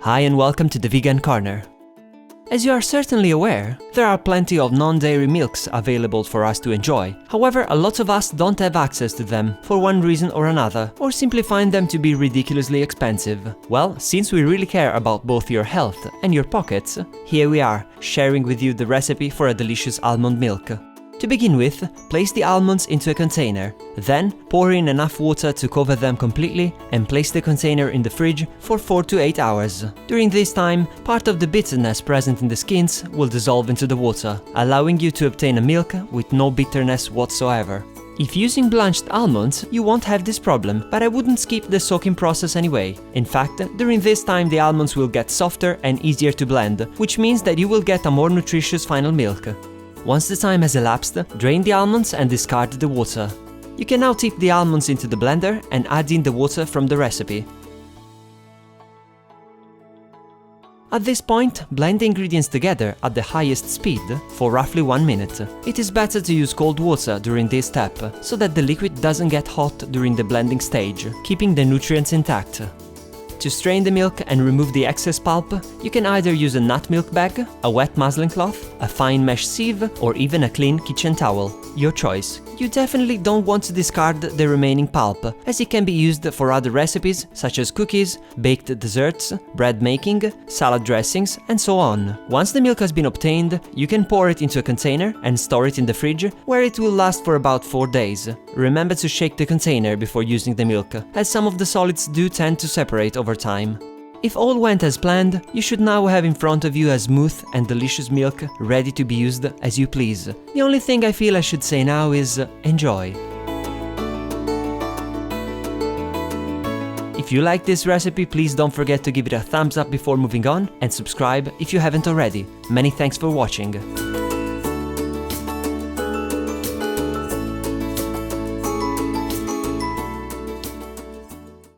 Hi and welcome to the Vegan Corner. As you are certainly aware, there are plenty of non-dairy milks available for us to enjoy. However, a lot of us don't have access to them for one reason or another, or simply find them to be ridiculously expensive. Well, since we really care about both your health and your pockets, here we are, sharing with you the recipe for a delicious almond milk. To begin with, place the almonds into a container, then pour in enough water to cover them completely and place the container in the fridge for 4 to 8 hours. During this time, part of the bitterness present in the skins will dissolve into the water, allowing you to obtain a milk with no bitterness whatsoever. If using blanched almonds, you won't have this problem, but I wouldn't skip the soaking process anyway. In fact, during this time the almonds will get softer and easier to blend, which means that you will get a more nutritious final milk. Once the time has elapsed, drain the almonds and discard the water. You can now tip the almonds into the blender and add in the water from the recipe. At this point, blend the ingredients together at the highest speed for roughly 1 minute. It is better to use cold water during this step, so that the liquid doesn't get hot during the blending stage, keeping the nutrients intact. To strain the milk and remove the excess pulp, you can either use a nut milk bag, a wet muslin cloth, a fine mesh sieve, or even a clean kitchen towel. Your choice. You definitely don't want to discard the remaining pulp, as it can be used for other recipes such as cookies, baked desserts, bread making, salad dressings, and so on. Once the milk has been obtained, you can pour it into a container and store it in the fridge, where it will last for about 4 days. Remember to shake the container before using the milk, as some of the solids do tend to separate over time. If all went as planned, you should now have in front of you a smooth and delicious milk ready to be used as you please. The only thing I feel I should say now is enjoy. If you like this recipe, please don't forget to give it a thumbs up before moving on and subscribe if you haven't already. Many thanks for watching.